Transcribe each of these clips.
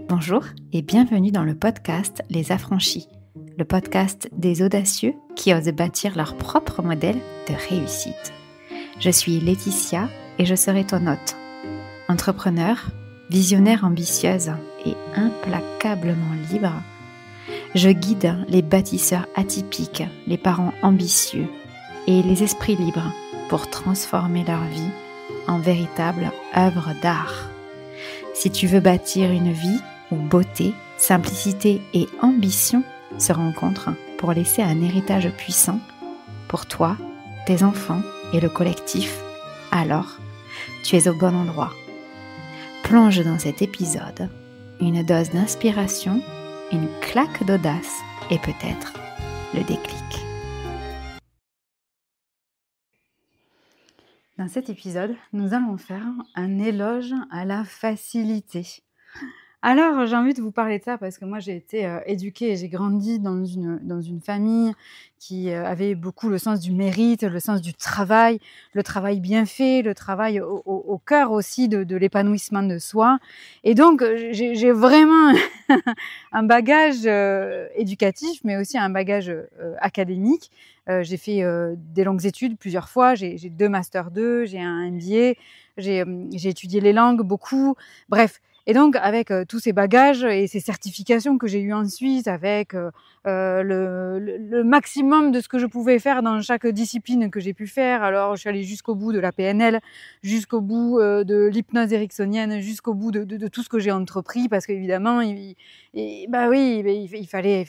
Bonjour et bienvenue dans le podcast Les Affranchis, le podcast des audacieux qui osent bâtir leur propre modèle de réussite. Je suis Laetitia et je serai ton hôte. Entrepreneur, visionnaire ambitieuse et implacablement libre, je guide les bâtisseurs atypiques, les parents ambitieux et les esprits libres pour transformer leur vie en véritable œuvre d'art. Si tu veux bâtir une vie où beauté, simplicité et ambition se rencontrent pour laisser un héritage puissant pour toi, tes enfants et le collectif, alors tu es au bon endroit. Plonge dans cet épisode une dose d'inspiration, une claque d'audace et peut-être le déclic. Dans cet épisode, nous allons faire un éloge à la facilité. Alors, j'ai envie de vous parler de ça parce que moi, j'ai été éduquée et j'ai grandi dans une famille qui avait beaucoup le sens du mérite, le sens du travail, le travail bien fait, le travail au cœur aussi de l'épanouissement de soi. Et donc, j'ai vraiment un bagage éducatif, mais aussi un bagage académique. J'ai fait des longues études plusieurs fois, j'ai 2 Master 2, j'ai un MBA, j'ai étudié les langues beaucoup, bref. Et donc, avec tous ces bagages et ces certifications que j'ai eues ensuite, avec le maximum de ce que je pouvais faire dans chaque discipline que j'ai pu faire. Alors, je suis allée jusqu'au bout de la PNL, jusqu'au bout de l'hypnose ericksonienne, jusqu'au bout de tout ce que j'ai entrepris, parce qu'évidemment, il fallait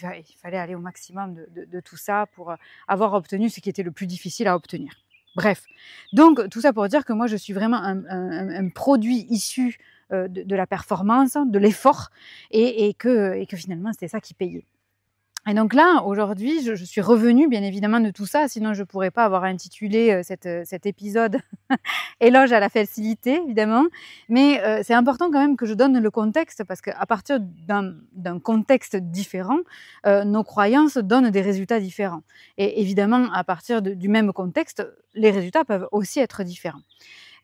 aller au maximum de tout ça pour avoir obtenu ce qui était le plus difficile à obtenir. Bref, donc tout ça pour dire que moi, je suis vraiment un produit issu de la performance, de l'effort, et que finalement, c'était ça qui payait. Et donc là, aujourd'hui, je suis revenue bien évidemment de tout ça, sinon je ne pourrais pas avoir intitulé cet épisode « Éloge à la facilité », évidemment. Mais c'est important quand même que je donne le contexte, parce qu'à partir d'un contexte différent, nos croyances donnent des résultats différents. Et évidemment, à partir du même contexte, les résultats peuvent aussi être différents.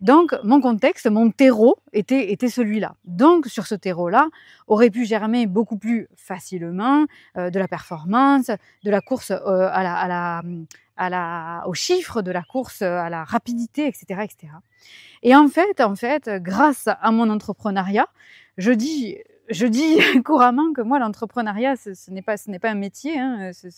Donc, mon contexte, mon terreau était celui-là. Donc, sur ce terreau-là, aurait pu germer beaucoup plus facilement de la performance, de la course aux chiffres, de la course à la rapidité, etc., etc. Et en fait, grâce à mon entrepreneuriat, je dis couramment que moi, l'entrepreneuriat, ce n'est pas un métier, hein, ce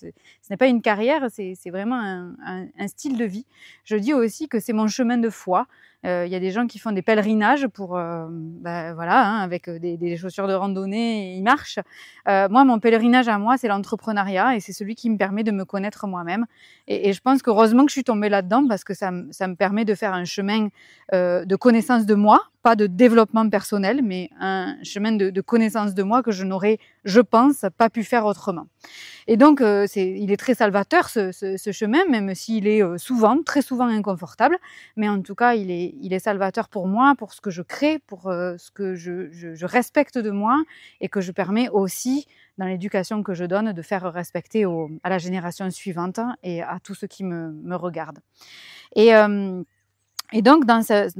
n'est pas une carrière, c'est vraiment un style de vie. Je dis aussi que c'est mon chemin de foi. Il y a des gens qui font des pèlerinages pour, avec des chaussures de randonnée, ils marchent. Moi, mon pèlerinage à moi, c'est l'entrepreneuriat, et c'est celui qui me permet de me connaître moi-même. Et je pense qu'heureusement que je suis tombée là-dedans, parce que ça me permet de faire un chemin de connaissance de moi, pas de développement personnel, mais un chemin de connaissance de moi que je n'aurais, je pense, pas pu faire autrement. Et donc, il est très salvateur ce chemin, même s'il est très souvent inconfortable, mais en tout cas, il est salvateur pour moi, pour ce que je crée, pour ce que je respecte de moi, et que je permets aussi, dans l'éducation que je donne, de faire respecter à la génération suivante et à tous ceux qui me regardent. Et donc,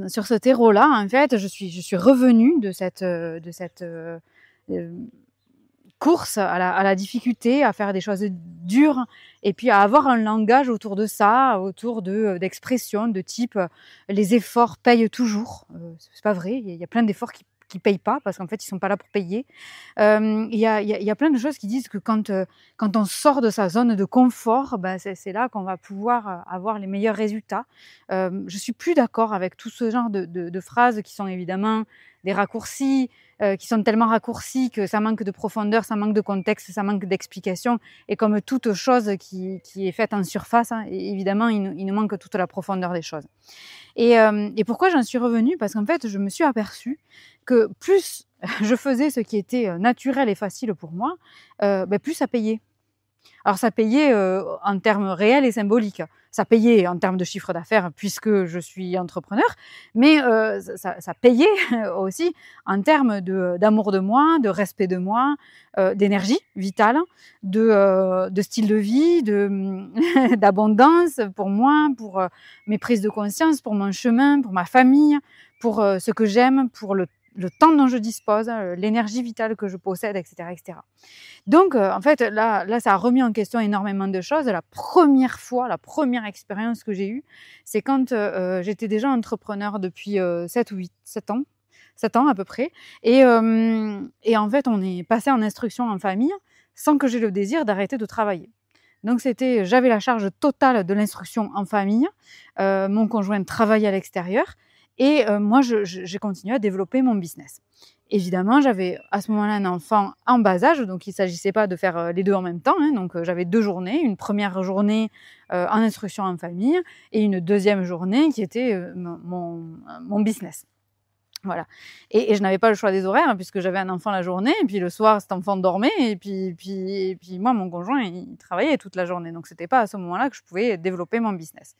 sur ce terreau-là, en fait, je suis revenue de cette course à la difficulté, à faire des choses dures, et puis à avoir un langage autour de ça, autour d'expressions de type les efforts payent toujours. C'est pas vrai, il y a plein d'efforts qui payent pas, parce qu'en fait, ils sont pas là pour payer. Il y a plein de choses qui disent que quand on sort de sa zone de confort, c'est là qu'on va pouvoir avoir les meilleurs résultats. Je suis plus d'accord avec tout ce genre de phrases qui sont évidemment des raccourcis, qui sont tellement raccourcis que ça manque de profondeur, ça manque de contexte, ça manque d'explication. Et comme toute chose qui est faite en surface, hein, évidemment, il nous manque toute la profondeur des choses. Et pourquoi j'en suis revenue ? Parce qu'en fait, je me suis aperçue que plus je faisais ce qui était naturel et facile pour moi, plus ça payait. Alors ça payait en termes réels et symboliques. Ça payait en termes de chiffre d'affaires puisque je suis entrepreneur, mais ça payait aussi en termes d'amour de moi, de respect de moi, d'énergie vitale, de style de vie, d'abondance pour moi, pour mes prises de conscience, pour mon chemin, pour ma famille, pour ce que j'aime, pour le le temps dont je dispose, l'énergie vitale que je possède, etc., etc. Donc, en fait, là, ça a remis en question énormément de choses. La première expérience que j'ai eue, c'est quand j'étais déjà entrepreneur depuis 7 ans, 7 ans à peu près. Et en fait, on est passé en instruction en famille sans que j'aie le désir d'arrêter de travailler. Donc, j'avais la charge totale de l'instruction en famille. Mon conjoint travaillait à l'extérieur. Et moi, j'ai continué à développer mon business. Évidemment, j'avais à ce moment-là un enfant en bas âge, donc il ne s'agissait pas de faire les deux en même temps. Donc, j'avais 2 journées, une première journée en instruction en famille et une deuxième journée qui était mon business. Voilà. Et je n'avais pas le choix des horaires puisque j'avais un enfant la journée et puis le soir, cet enfant dormait et puis moi, mon conjoint, il travaillait toute la journée. Donc, ce n'était pas à ce moment-là que je pouvais développer mon business.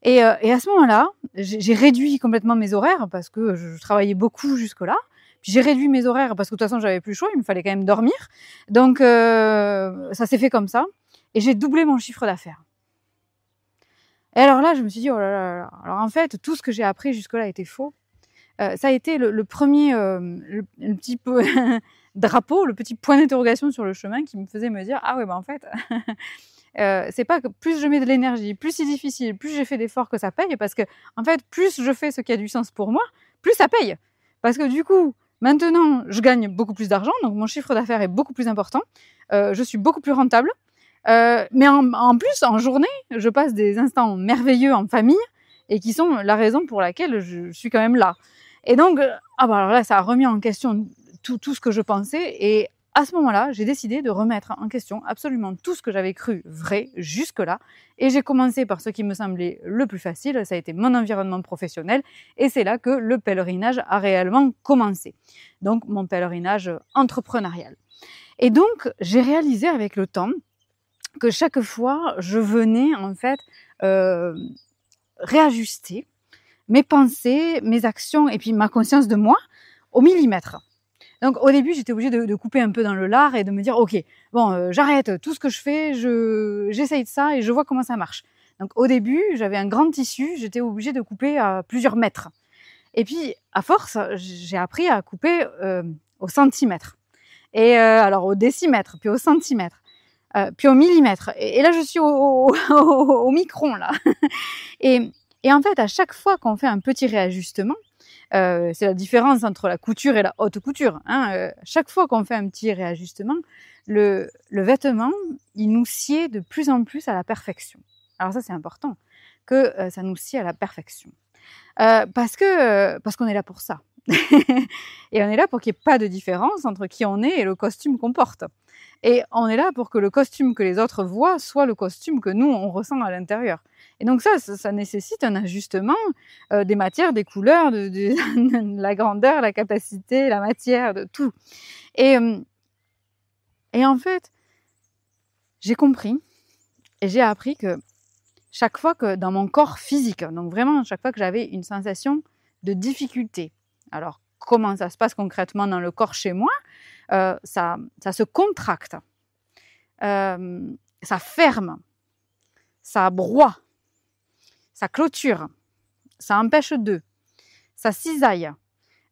Et à ce moment-là, j'ai réduit complètement mes horaires parce que je travaillais beaucoup jusque-là. Puis j'ai réduit mes horaires parce que de toute façon, j'avais plus le choix, il me fallait quand même dormir. Donc, ça s'est fait comme ça. Et j'ai doublé mon chiffre d'affaires. Et alors là, je me suis dit, oh là là là. Alors en fait, tout ce que j'ai appris jusque-là était faux. Ça a été le premier, le petit peu drapeau, le petit point d'interrogation sur le chemin qui me faisait me dire, ah ouais, bah en fait... c'est pas que plus je mets de l'énergie, plus c'est difficile, plus j'ai fait d'efforts que ça paye, parce que en fait, plus je fais ce qui a du sens pour moi, plus ça paye. Parce que du coup, maintenant, je gagne beaucoup plus d'argent, donc mon chiffre d'affaires est beaucoup plus important, je suis beaucoup plus rentable, mais en plus, en journée, je passe des instants merveilleux en famille, et qui sont la raison pour laquelle je suis quand même là. Et donc, alors là, ça a remis en question tout ce que je pensais, et à ce moment-là, j'ai décidé de remettre en question absolument tout ce que j'avais cru vrai jusque-là. Et j'ai commencé par ce qui me semblait le plus facile, ça a été mon environnement professionnel. Et c'est là que le pèlerinage a réellement commencé. Donc, mon pèlerinage entrepreneurial. Et donc, j'ai réalisé avec le temps que chaque fois, je venais en fait réajuster mes pensées, mes actions et puis ma conscience de moi au millimètre. Donc au début, j'étais obligée de couper un peu dans le lard et de me dire, ok, bon, j'arrête tout ce que je fais, j'essaye de ça et je vois comment ça marche. Donc au début, j'avais un grand tissu, j'étais obligée de couper à plusieurs mètres. Et puis, à force, j'ai appris à couper au centimètre. Et alors au décimètre, puis au centimètre, puis au millimètre. Et là, je suis au micron, là. Et en fait, à chaque fois qu'on fait un petit réajustement, c'est la différence entre la couture et la haute couture. Chaque fois qu'on fait un petit réajustement, le vêtement, il nous sied de plus en plus à la perfection. Alors ça, c'est important, que ça nous sied à la perfection. Parce qu'on est là pour ça. Et on est là pour qu'il n'y ait pas de différence entre qui on est et le costume qu'on porte. Et on est là pour que le costume que les autres voient soit le costume que nous, on ressent à l'intérieur. Et donc ça nécessite un ajustement des matières, des couleurs, de la grandeur, la capacité, la matière, de tout. Et en fait, j'ai compris et j'ai appris que chaque fois que dans mon corps physique, donc vraiment chaque fois que j'avais une sensation de difficulté, alors comment ça se passe concrètement dans le corps chez moi, ça se contracte, ça ferme, ça broie, ça clôture, ça empêche d'eux, ça cisaille,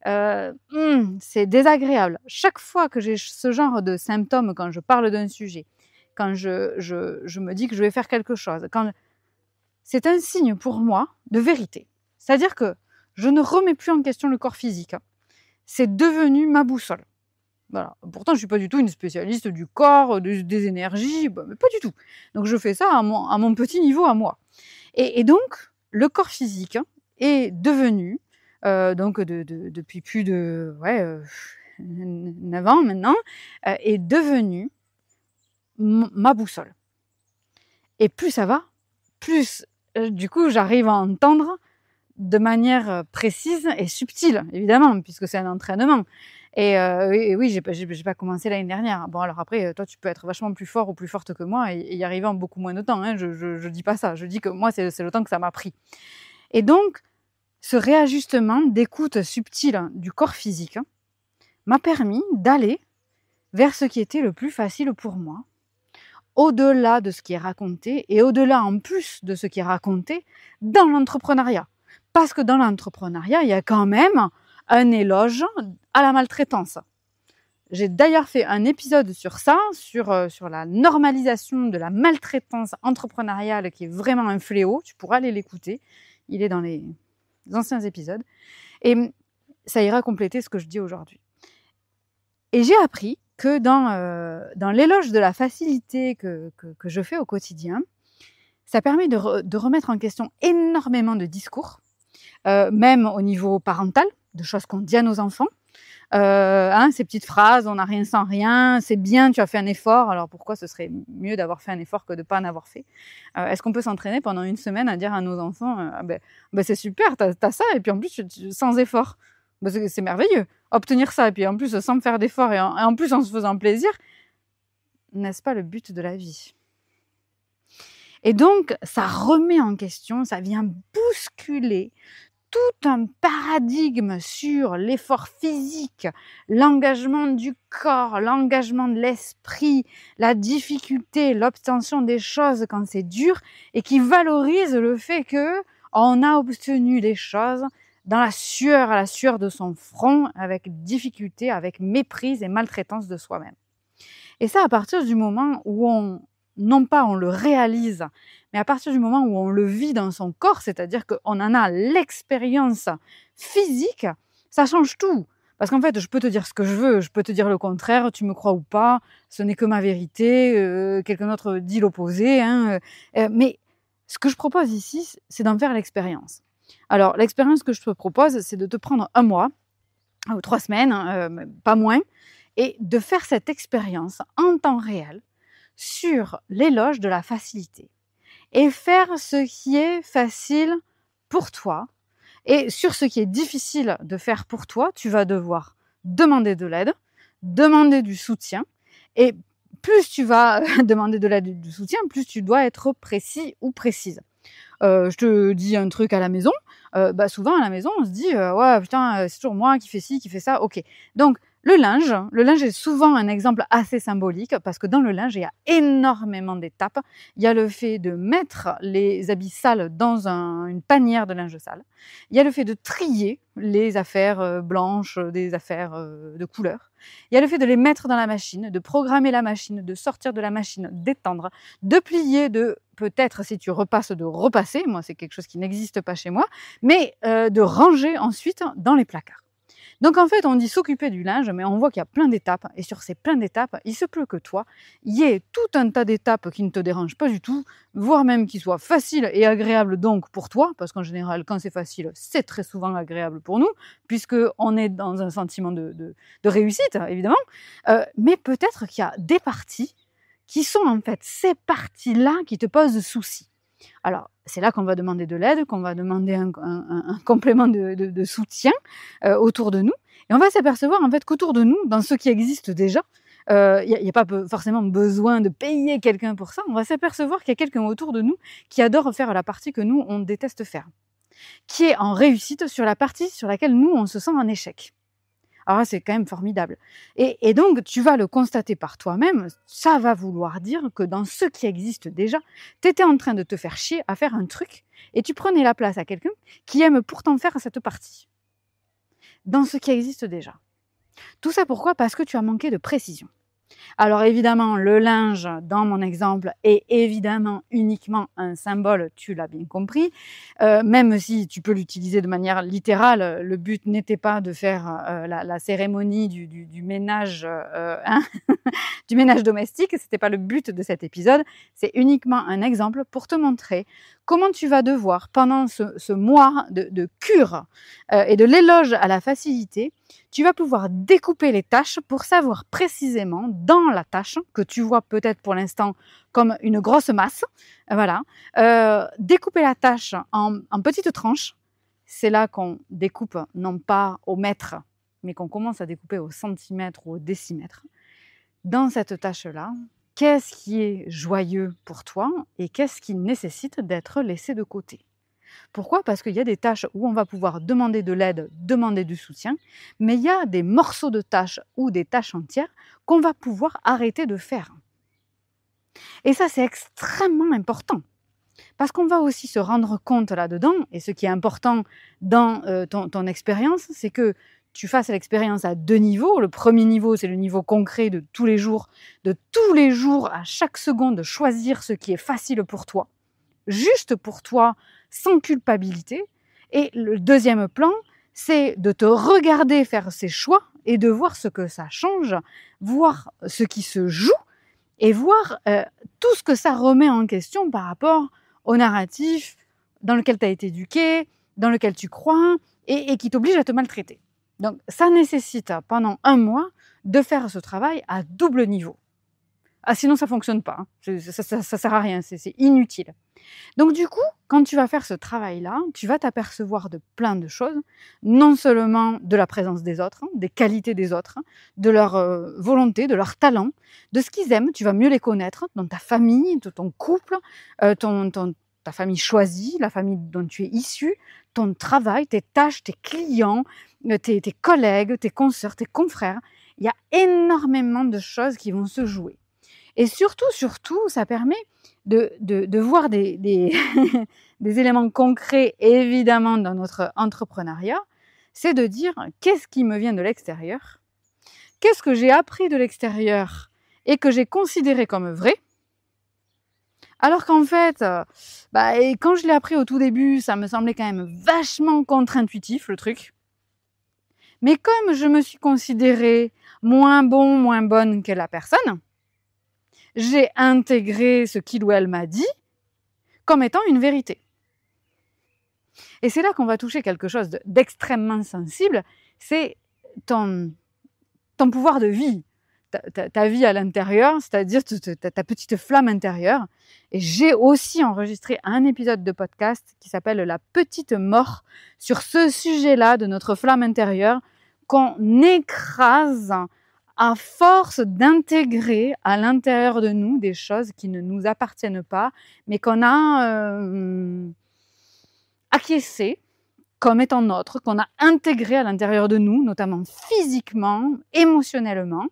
c'est désagréable. Chaque fois que j'ai ce genre de symptômes, quand je parle d'un sujet, quand je me dis que je vais faire quelque chose, c'est un signe pour moi de vérité. C'est-à-dire que je ne remets plus en question le corps physique. C'est devenu ma boussole. Voilà. Pourtant, je ne suis pas du tout une spécialiste du corps, des énergies, mais pas du tout. Donc, je fais ça à mon petit niveau à moi. Et donc, le corps physique est devenu, donc depuis plus de 9 ans maintenant, est devenu ma boussole. Et plus ça va, plus du coup j'arrive à entendre de manière précise et subtile, évidemment, puisque c'est un entraînement. Et oui, j'ai pas commencé l'année dernière. Bon, alors après, toi, tu peux être vachement plus fort ou plus forte que moi et y arriver en beaucoup moins de temps. Je dis pas ça. Je dis que moi, c'est le temps que ça m'a pris. Et donc, ce réajustement d'écoute subtile du corps physique m'a permis d'aller vers ce qui était le plus facile pour moi, au-delà de ce qui est raconté et au-delà en plus de ce qui est raconté dans l'entrepreneuriat. Parce que dans l'entrepreneuriat, il y a quand même un éloge à la maltraitance. J'ai d'ailleurs fait un épisode sur ça, sur la normalisation de la maltraitance entrepreneuriale qui est vraiment un fléau. Tu pourras aller l'écouter. Il est dans les anciens épisodes. Et ça ira compléter ce que je dis aujourd'hui. Et j'ai appris que dans l'éloge de la facilité que je fais au quotidien, ça permet de remettre en question énormément de discours, même au niveau parental, de choses qu'on dit à nos enfants. Ces petites phrases, on n'a rien sans rien, c'est bien, tu as fait un effort, alors pourquoi ce serait mieux d'avoir fait un effort que de ne pas en avoir fait? Est-ce qu'on peut s'entraîner pendant une semaine à dire à nos enfants, c'est super, t'as ça, et puis en plus, sans effort, c'est merveilleux, obtenir ça, et puis en plus, sans me faire d'effort, et en plus en se faisant plaisir, n'est-ce pas le but de la vie? Et donc, ça remet en question, ça vient bousculer tout un paradigme sur l'effort physique, l'engagement du corps, l'engagement de l'esprit, la difficulté, l'obtention des choses quand c'est dur, et qui valorise le fait que on a obtenu les choses dans la sueur de son front, avec difficulté, avec méprise et maltraitance de soi-même. Et ça, à partir du moment où non pas on le réalise, mais à partir du moment où on le vit dans son corps, c'est-à-dire qu'on en a l'expérience physique, ça change tout. Parce qu'en fait, je peux te dire ce que je veux, je peux te dire le contraire, tu me crois ou pas, ce n'est que ma vérité, quelqu'un d'autre dit l'opposé. Mais ce que je propose ici, c'est d'en faire l'expérience. Alors, l'expérience que je te propose, c'est de te prendre 1 mois, ou 3 semaines, pas moins, et de faire cette expérience en temps réel, sur l'éloge de la facilité et faire ce qui est facile pour toi. Et sur ce qui est difficile de faire pour toi, tu vas devoir demander de l'aide, demander du soutien. Et plus tu vas demander de l'aide et du soutien, plus tu dois être précis ou précise. Je te dis un truc à la maison, souvent à la maison on se dit ouais putain c'est toujours moi qui fais ci, qui fait ça, ok. Donc le linge est souvent un exemple assez symbolique parce que dans le linge il y a énormément d'étapes. Il y a le fait de mettre les habits sales dans une panière de linge sale. Il y a le fait de trier les affaires blanches, des affaires de couleur. Il y a le fait de les mettre dans la machine, de programmer la machine, de sortir de la machine, d'étendre, de plier, de peut-être si tu repasses de repasser, moi c'est quelque chose qui n'existe pas chez moi, mais de ranger ensuite dans les placards. Donc en fait on dit s'occuper du linge, mais on voit qu'il y a plein d'étapes, et sur ces plein d'étapes, il se peut que toi, il y ait tout un tas d'étapes qui ne te dérangent pas du tout, voire même qui soient faciles et agréables donc pour toi, parce qu'en général quand c'est facile, c'est très souvent agréable pour nous, puisqu'on est dans un sentiment de réussite évidemment, mais peut-être qu'il y a des parties qui sont en fait ces parties-là qui te posent souci. Alors, c'est là qu'on va demander de l'aide, qu'on va demander un complément de soutien autour de nous. Et on va s'apercevoir en fait qu'autour de nous, dans ce qui existe déjà, il n'y a pas forcément besoin de payer quelqu'un pour ça. On va s'apercevoir qu'il y a quelqu'un autour de nous qui adore faire la partie que nous, on déteste faire. Qui est en réussite sur la partie sur laquelle nous, on se sent en échec. Alors là, c'est quand même formidable. Et donc, tu vas le constater par toi-même, ça va vouloir dire que dans ce qui existe déjà, tu étais en train de te faire chier à faire un truc et tu prenais la place à quelqu'un qui aime pourtant faire cette partie. Dans ce qui existe déjà. Tout ça pourquoi? Parce que tu as manqué de précision. Alors évidemment, le linge, dans mon exemple, est évidemment uniquement un symbole, tu l'as bien compris. Même si tu peux l'utiliser de manière littérale, le but n'était pas de faire la cérémonie du ménage, du ménage domestique, c'était pas le but de cet épisode. C'est uniquement un exemple pour te montrer comment tu vas devoir, pendant ce mois de cure et de l'éloge à la facilité, tu vas pouvoir découper les tâches pour savoir précisément dans la tâche, que tu vois peut-être pour l'instant comme une grosse masse, voilà, découper la tâche en petites tranches. C'est là qu'on découpe non pas au mètre, mais qu'on commence à découper au centimètre ou au décimètre. Dans cette tâche-là, qu'est-ce qui est joyeux pour toi et qu'est-ce qui nécessite d'être laissé de côté? Pourquoi? Parce qu'il y a des tâches où on va pouvoir demander de l'aide, demander du soutien, mais il y a des morceaux de tâches ou des tâches entières qu'on va pouvoir arrêter de faire. Et ça, c'est extrêmement important. Parce qu'on va aussi se rendre compte là-dedans, et ce qui est important dans ton expérience, c'est que tu fasses l'expérience à 2 niveaux. Le premier niveau, c'est le niveau concret de tous les jours, à chaque seconde, de choisir ce qui est facile pour toi, juste pour toi, sans culpabilité. Et le deuxième plan, c'est de te regarder faire ces choix et de voir ce que ça change, voir ce qui se joue et voir tout ce que ça remet en question par rapport au narratif dans lequel tu as été éduqué, dans lequel tu crois et qui t'oblige à te maltraiter. Donc ça nécessite pendant 1 mois de faire ce travail à double niveau. Ah, sinon ça fonctionne pas, hein. Ça sert à rien, c'est inutile. Donc du coup, quand tu vas faire ce travail-là, tu vas t'apercevoir de plein de choses, non seulement de la présence des autres, hein, des qualités des autres, hein, de leur volonté, de leur talent, de ce qu'ils aiment, tu vas mieux les connaître dans ta famille, de ton couple, ta famille choisie, la famille dont tu es issu, ton travail, tes tâches, tes clients, tes collègues, tes consoeurs, tes confrères. Il y a énormément de choses qui vont se jouer. Et surtout, ça permet de voir des des éléments concrets, évidemment, dans notre entrepreneuriat. C'est de dire: qu'est-ce qui me vient de l'extérieur? Qu'est-ce que j'ai appris de l'extérieur et que j'ai considéré comme vrai? Alors qu'en fait, et quand je l'ai appris au tout début, ça me semblait quand même vachement contre-intuitif, le truc. Mais comme je me suis considérée moins bon, moins bonne que la personne, j'ai intégré ce qu'il ou elle m'a dit comme étant une vérité. Et c'est là qu'on va toucher quelque chose d'extrêmement sensible, c'est ton pouvoir de vie, ta vie à l'intérieur, c'est-à-dire ta petite flamme intérieure. Et j'ai aussi enregistré un épisode de podcast qui s'appelle La petite mort sur ce sujet-là de notre flamme intérieure qu'on écrase à force d'intégrer à l'intérieur de nous des choses qui ne nous appartiennent pas, mais qu'on a acquiescé comme étant nôtres, qu'on a intégré à l'intérieur de nous, notamment physiquement, émotionnellement,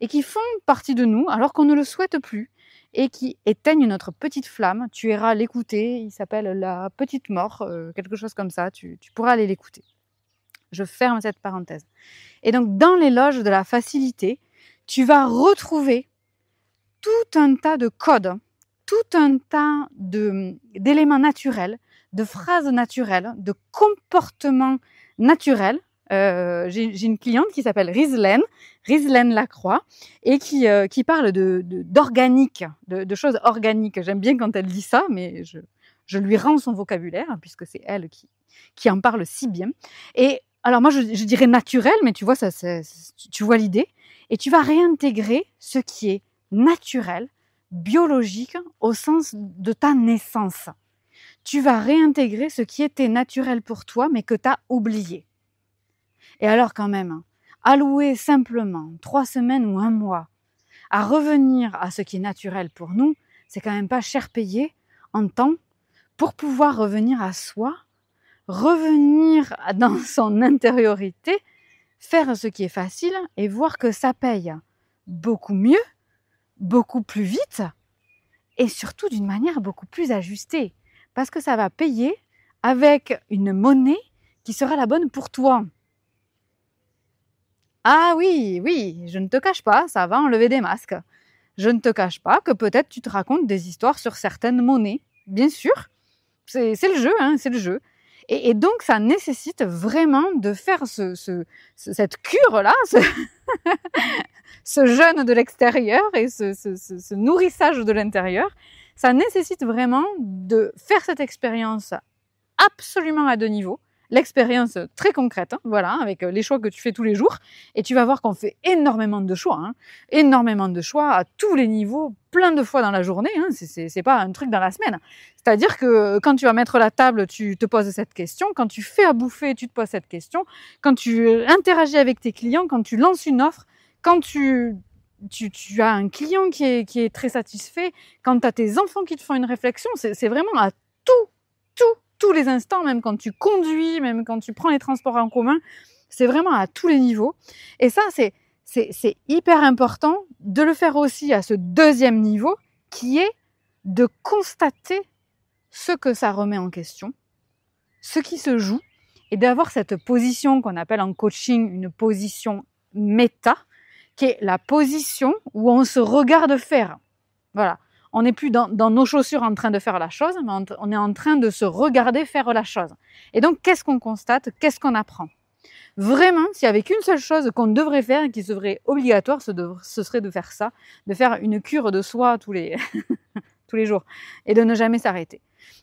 et qui font partie de nous alors qu'on ne le souhaite plus, et qui éteignent notre petite flamme. Tu iras l'écouter, il s'appelle La petite mort, quelque chose comme ça, tu pourras aller l'écouter. Je ferme cette parenthèse. Et donc, dans l'éloge de la facilité, tu vas retrouver tout un tas de codes, tout un tas d'éléments naturels, de phrases naturelles, de comportements naturels. J'ai une cliente qui s'appelle Rislaine Lacroix, et qui parle d'organique, de choses organiques. J'aime bien quand elle dit ça, mais je lui rends son vocabulaire, puisque c'est elle qui en parle si bien. Et alors moi, je dirais naturel, mais tu vois, tu vois l'idée. Et tu vas réintégrer ce qui est naturel, biologique, au sens de ta naissance. Tu vas réintégrer ce qui était naturel pour toi, mais que tu as oublié. Et alors quand même, allouer simplement 3 semaines ou 1 mois à revenir à ce qui est naturel pour nous, c'est quand même pas cher payé en temps pour pouvoir revenir à soi, revenir dans son intériorité, faire ce qui est facile et voir que ça paye beaucoup mieux, beaucoup plus vite et surtout d'une manière beaucoup plus ajustée. Parce que ça va payer avec une monnaie qui sera la bonne pour toi. Ah oui, je ne te cache pas, ça va enlever des masques. Je ne te cache pas que peut-être tu te racontes des histoires sur certaines monnaies. Bien sûr, c'est le jeu, hein, c'est le jeu. Et donc, ça nécessite vraiment de faire cette cure-là, ce jeûne de l'extérieur et ce nourrissage de l'intérieur. Ça nécessite vraiment de faire cette expérience absolument à 2 niveaux. L'expérience très concrète, hein, voilà, avec les choix que tu fais tous les jours. Et tu vas voir qu'on fait énormément de choix, hein, énormément de choix à tous les niveaux, plein de fois dans la journée. Hein, c'est pas un truc dans la semaine. C'est-à-dire que quand tu vas mettre la table, tu te poses cette question. Quand tu fais à bouffer, tu te poses cette question. Quand tu interagis avec tes clients, quand tu lances une offre, quand tu as un client qui est très satisfait, quand tu as tes enfants qui te font une réflexion, c'est vraiment à tous les instants, même quand tu conduis, même quand tu prends les transports en commun, c'est vraiment à tous les niveaux. Et ça, c'est hyper important de le faire aussi à ce 2e niveau, qui est de constater ce que ça remet en question, ce qui se joue, et d'avoir cette position qu'on appelle en coaching une position méta, qui est la position où on se regarde faire. Voilà. On n'est plus dans nos chaussures en train de faire la chose, mais on est en train de se regarder faire la chose. Et donc, qu'est-ce qu'on constate? Qu'est-ce qu'on apprend? Vraiment, s'il y avait qu'une seule chose qu'on devrait faire et qui serait obligatoire, ce serait de faire ça, de faire une cure de soie tous les, tous les jours et de ne jamais s'arrêter.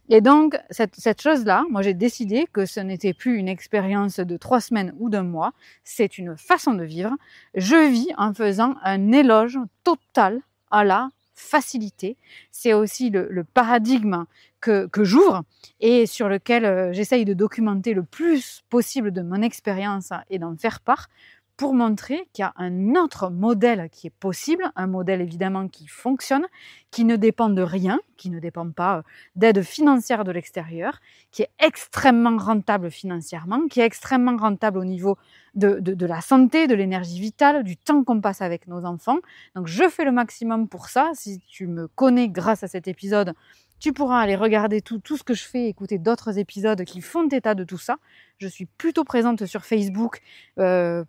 Et donc, cette chose-là, moi j'ai décidé que ce n'était plus une expérience de 3 semaines ou d'1 mois, c'est une façon de vivre. Je vis en faisant un éloge total à la facilité. C'est aussi le paradigme que j'ouvre et sur lequel j'essaye de documenter le plus possible de mon expérience et d'en faire part pour montrer qu'il y a un autre modèle qui est possible, un modèle évidemment qui fonctionne, qui ne dépend de rien, qui ne dépend pas d'aide financière de l'extérieur, qui est extrêmement rentable financièrement, qui est extrêmement rentable au niveau de la santé, de l'énergie vitale, du temps qu'on passe avec nos enfants. Donc je fais le maximum pour ça. Si tu me connais grâce à cet épisode, tu pourras aller regarder tout ce que je fais, écouter d'autres épisodes qui font état de tout ça. Je suis plutôt présente sur Facebook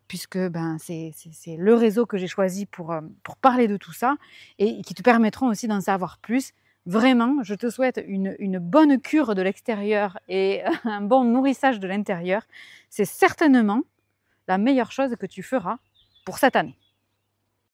puisque c'est le réseau que j'ai choisi pour parler de tout ça et qui te permettront aussi d'en savoir plus. Vraiment, je te souhaite une bonne cure de l'extérieur et un bon nourrissage de l'intérieur. C'est certainement la meilleure chose que tu feras pour cette année.